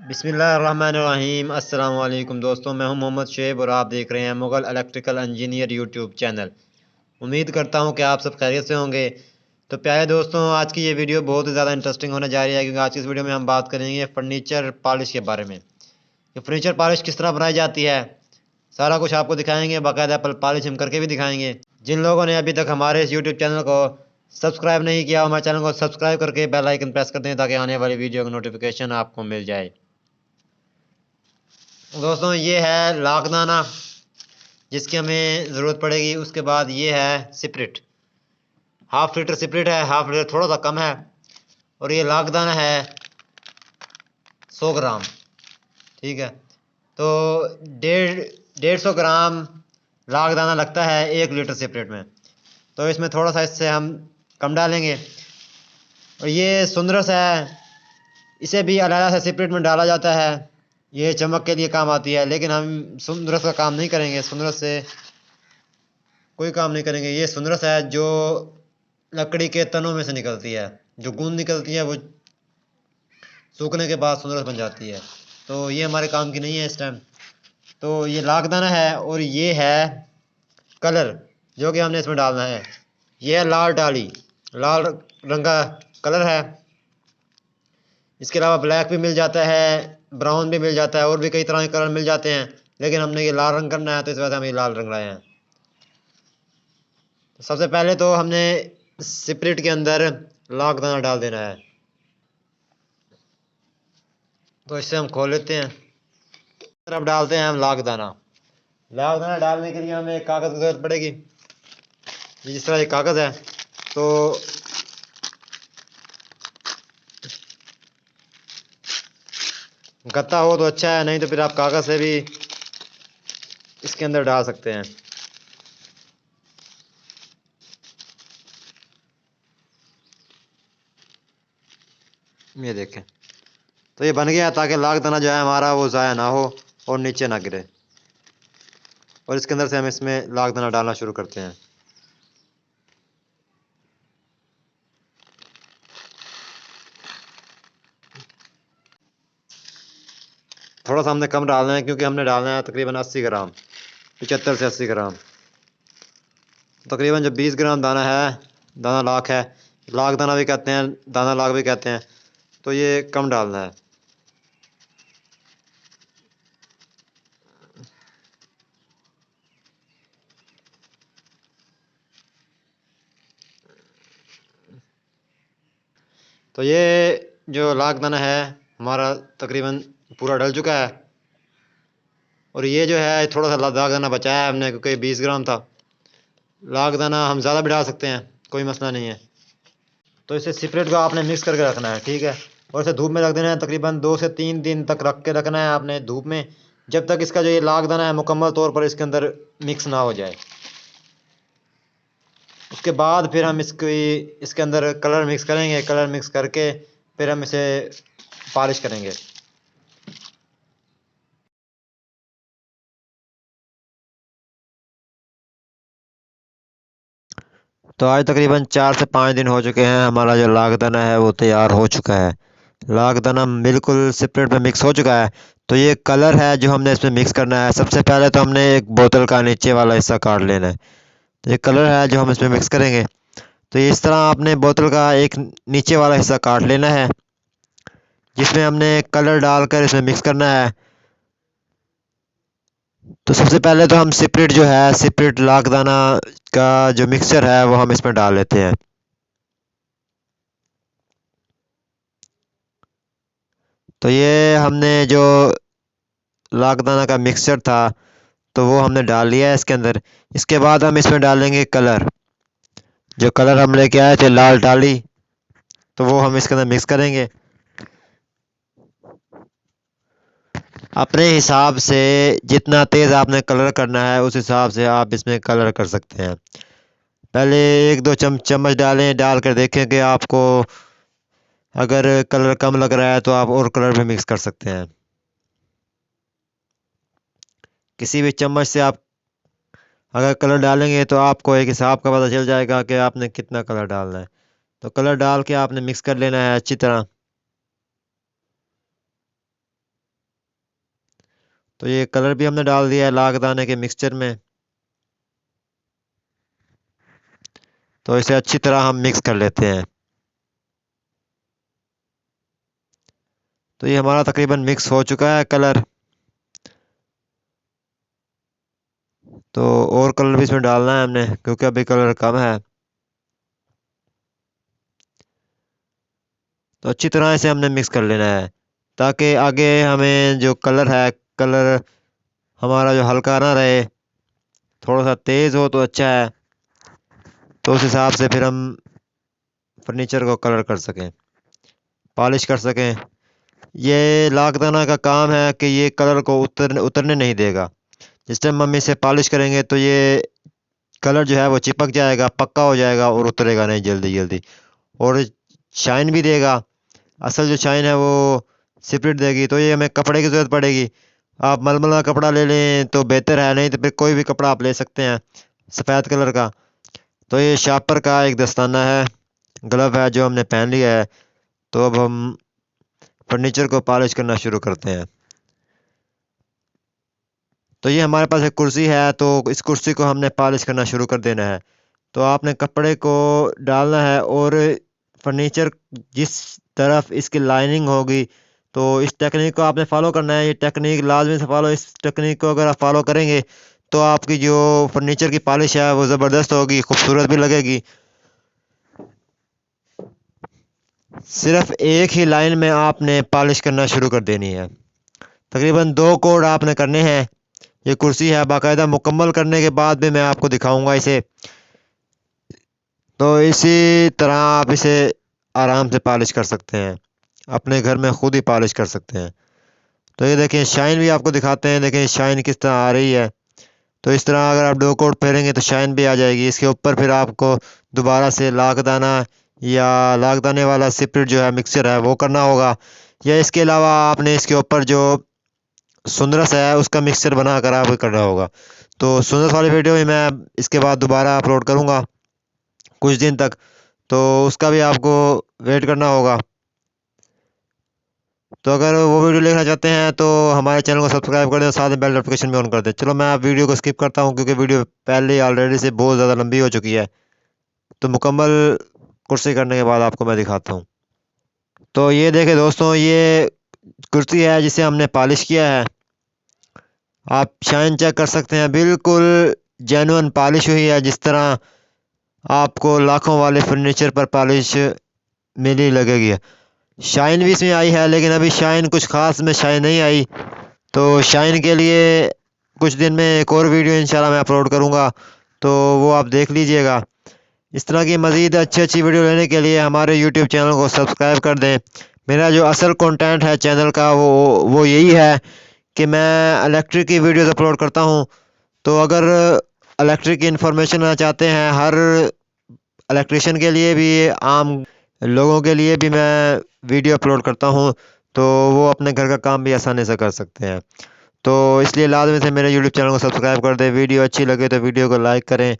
बिस्मिल्लाहिर्रहमानिर्रहीम। अस्सलाम वालेकुम दोस्तों, मैं हूं मोहम्मद शुएब और आप देख रहे हैं Mughal electrical engineer YouTube channel. उम्मीद करता हूं कि आप सब खैरियत से होंगे। तो प्यारे दोस्तों, आज की ये वीडियो बहुत ही ज़्यादा इंटरेस्टिंग होने जा रही है, क्योंकि आज की इस वीडियो में हम बात करेंगे फर्नीचर पॉलिश के बारे में कि फर्नीचर पॉलिश किस तरह बनाई जाती है। सारा कुछ आपको दिखाएंगे, बाकायदा पॉलिश हम करके भी दिखाएंगे। जिन लोगों ने अभी तक हमारे इस यूट्यूब चैनल को सब्सक्राइब नहीं किया, हमारे चैनल को सब्सक्राइब करके बेल आइकन प्रेस कर दें, ताकि आने वाली वीडियो का नोटिफिकेशन आपको मिल जाए। दोस्तों, ये है लाखदाना जिसकी हमें ज़रूरत पड़ेगी। उसके बाद ये है स्पिरिट, हाफ लीटर स्पिरिट है, हाफ लीटर थोड़ा सा कम है। और ये लाखदाना है 100 ग्राम। ठीक है, तो 150 लाखदाना लगता है 1 लीटर स्पिरिट में। तो इसमें थोड़ा सा इससे हम कम डालेंगे। और ये सुंदरस है, इसे भी अलग से स्पिरिट में डाला जाता है। ये चमक के लिए काम आती है, लेकिन हम सुंदरस का काम नहीं करेंगे, सुंदरस से कोई काम नहीं करेंगे। ये सुंदरस है जो लकड़ी के तनों में से निकलती है, जो गूंद निकलती है वो सूखने के बाद सुंदरस बन जाती है। तो ये हमारे काम की नहीं है इस टाइम। तो ये लाखदाना है, और ये है कलर जो कि हमने इसमें डालना है। ये है लाल डाली, लाल रंग का कलर है। इसके अलावा ब्लैक भी मिल जाता है, ब्राउन भी मिल जाता है, और भी कई तरह के कलर मिल जाते हैं, लेकिन हमने ये लाल रंग करना है, तो इस वजह से हम ये लाल रंग लाए हैं। तो सबसे पहले तो हमने स्पिरिट के अंदर लाखदाना डाल देना है। तो इससे हम खोल लेते हैं। अब डालते हैं हम लाखदाना। लाखदाना डालने के लिए हमें एक कागज़ की जरूरत पड़ेगी। जिस तरह ये कागज़ है, तो गत्ता हो तो अच्छा है, नहीं तो फिर आप कागज़ से भी इसके अंदर डाल सकते हैं। ये देखें, तो ये बन गया, ताकि लाखदाना जो है हमारा वो ज़ाया ना हो और नीचे ना गिरे। और इसके अंदर से हम इसमें लाखदाना डालना शुरू करते हैं। थोड़ा सा हमने कम डालना है, क्योंकि हमने डालना है तकरीबन 80 ग्राम, 75 से 80 ग्राम। तकरीबन जो 20 ग्राम दाना है, दाना लाख है, लाख दाना भी कहते हैं, दाना लाख भी कहते हैं, तो ये कम डालना है। तो ये जो लाख दाना है हमारा तकरीबन पूरा डल चुका है। और ये जो है थोड़ा सा लाख दाना बचाया है हमने, क्योंकि 20 ग्राम था। लाख दाना हम ज़्यादा भी डाल सकते हैं, कोई मसला नहीं है। तो इसे सेपरेट को आपने मिक्स करके रखना है, ठीक है। और इसे धूप में रख देना है, तकरीबन 2 से 3 दिन तक रख के रखना है आपने धूप में, जब तक इसका जो ये लाख दाना है मुकम्मल तौर पर इसके अंदर मिक्स ना हो जाए। उसके बाद फिर हम इसके अंदर कलर मिक्स करेंगे। कलर मिक्स करके फिर हम इसे पॉलिश करेंगे। तो आज तकरीबन 4 से 5 दिन हो चुके हैं, हमारा जो लाखदाना है वो तैयार हो चुका है। लाखदाना बिल्कुल सेपरेट में मिक्स हो चुका है। तो ये कलर है जो हमने इसमें मिक्स करना है। सबसे पहले तो हमने एक बोतल का नीचे वाला हिस्सा काट लेना है। तो ये कलर है जो हम इसमें मिक्स करेंगे। तो इस तरह आपने बोतल का एक नीचे वाला हिस्सा काट लेना है, जिसमें हमने कलर डालकर इसमें मिक्स करना है। तो सबसे पहले तो हम सेपरेट जो है, सेपरेट लाखदाना का जो मिक्सचर है वो हम इसमें डाल लेते हैं। तो ये हमने जो लाखदाना का मिक्सचर था, तो वो हमने डाल लिया है इसके अंदर। इसके बाद हम इसमें डालेंगे कलर। जो कलर हम लेके आए थे लाल डाली, तो वो हम इसके अंदर मिक्स करेंगे। अपने हिसाब से जितना तेज़ आपने कलर करना है, उस हिसाब से आप इसमें कलर कर सकते हैं। पहले 1-2 चम्मच डालें, डाल कर देखें कि आपको अगर कलर कम लग रहा है तो आप और कलर भी मिक्स कर सकते हैं। किसी भी चम्मच से आप अगर कलर डालेंगे तो आपको एक हिसाब का पता चल जाएगा कि आपने कितना कलर डालना है। तो कलर डाल के आपने मिक्स कर लेना है अच्छी तरह। तो ये कलर भी हमने डाल दिया है लाखदाने के मिक्सचर में। तो इसे अच्छी तरह हम मिक्स कर लेते हैं। तो ये हमारा तकरीबन मिक्स हो चुका है कलर। तो और कलर भी इसमें डालना है हमने, क्योंकि अभी कलर कम है। तो अच्छी तरह इसे हमने मिक्स कर लेना है, ताकि आगे हमें जो कलर है, कलर हमारा जो हल्का ना रहे, थोड़ा सा तेज़ हो तो अच्छा है। तो उस हिसाब से फिर हम फर्नीचर को कलर कर सकें, पॉलिश कर सकें। ये लाखदाना का काम है कि ये कलर को उतरने नहीं देगा। जिस टाइम हम इसे पॉलिश करेंगे तो ये कलर जो है वो चिपक जाएगा, पक्का हो जाएगा और उतरेगा नहीं जल्दी जल्दी, और शाइन भी देगा। असल जो शाइन है वो स्पिरिट देगी। तो ये हमें कपड़े की ज़रूरत पड़ेगी। आप मलमल का कपड़ा ले लें तो बेहतर है, नहीं तो फिर कोई भी कपड़ा आप ले सकते हैं सफ़ेद कलर का। तो ये शार्पर का एक दस्ताना है, ग्लव है जो हमने पहन लिया है। तो अब हम फर्नीचर को पॉलिश करना शुरू करते हैं। तो ये हमारे पास एक कुर्सी है, तो इस कुर्सी को हमने पॉलिश करना शुरू कर देना है। तो आपने कपड़े को डालना है और फर्नीचर जिस तरफ इसकी लाइनिंग होगी, तो इस टेक्निक को आपने फॉलो करना है। ये टेक्निक लाजमी से फॉलो, इस टेक्निक को अगर आप फॉलो करेंगे तो आपकी जो फर्नीचर की पॉलिश है वो ज़बरदस्त होगी, खूबसूरत भी लगेगी। सिर्फ एक ही लाइन में आपने पॉलिश करना शुरू कर देनी है। तकरीबन 2 कोड आपने करने हैं। ये कुर्सी है, बाकायदा मुकम्मल करने के बाद भी मैं आपको दिखाऊंगा इसे। तो इसी तरह आप इसे आराम से पॉलिश कर सकते हैं, अपने घर में खुद ही पॉलिश कर सकते हैं। तो ये देखें, शाइन भी आपको दिखाते हैं, देखें शाइन किस तरह आ रही है। तो इस तरह अगर आप 2 कोट फेरेंगे तो शाइन भी आ जाएगी। इसके ऊपर फिर आपको दोबारा से लाखदाना या लाखदाने वाला स्पिरिट जो है मिक्सचर है वो करना होगा, या इसके अलावा आपने इसके ऊपर जो सुंदरस है उसका मिक्सचर बना कर आपको करना होगा। तो सुंदरस वाली वीडियो भी मैं इसके बाद दोबारा अपलोड करूँगा कुछ दिन तक, तो उसका भी आपको वेट करना होगा। तो अगर वो वीडियो देखना चाहते हैं तो हमारे चैनल को सब्सक्राइब कर दें, साथ में बेल नोटिफिकेशन भी ऑन कर दें। चलो मैं वीडियो को स्किप करता हूँ, क्योंकि वीडियो पहले ऑलरेडी से बहुत ज़्यादा लंबी हो चुकी है। तो मुकम्मल कुर्सी करने के बाद आपको मैं दिखाता हूँ। तो ये देखें दोस्तों, ये कुर्सी है जिसे हमने पॉलिश किया है। आप शाइन चेक कर सकते हैं, बिल्कुल जेन्युइन पॉलिश हुई है, जिस तरह आपको लाखों वाले फर्नीचर पर पॉलिश मिली लगेगी। शाइन भी इसमें आई है, लेकिन अभी शाइन कुछ खास में शाइन नहीं आई। तो शाइन के लिए कुछ दिन में एक और वीडियो इंशाल्लाह मैं अपलोड करूँगा, तो वो आप देख लीजिएगा। इस तरह की मज़ीद अच्छी अच्छी वीडियो लेने के लिए हमारे यूट्यूब चैनल को सब्सक्राइब कर दें। मेरा जो असल कंटेंट है चैनल का वो यही है कि मैं इलेक्ट्रिक की वीडियोस अपलोड करता हूँ। तो अगर इलेक्ट्रिक की इन्फॉर्मेशन लेना चाहते हैं, हर इलेक्ट्रिशियन के लिए भी, आम लोगों के लिए भी मैं वीडियो अपलोड करता हूँ, तो वो अपने घर का काम भी आसानी से कर सकते हैं। तो इसलिए लाजमी से मेरे यूट्यूब चैनल को सब्सक्राइब कर दें। वीडियो अच्छी लगे तो वीडियो को लाइक करें।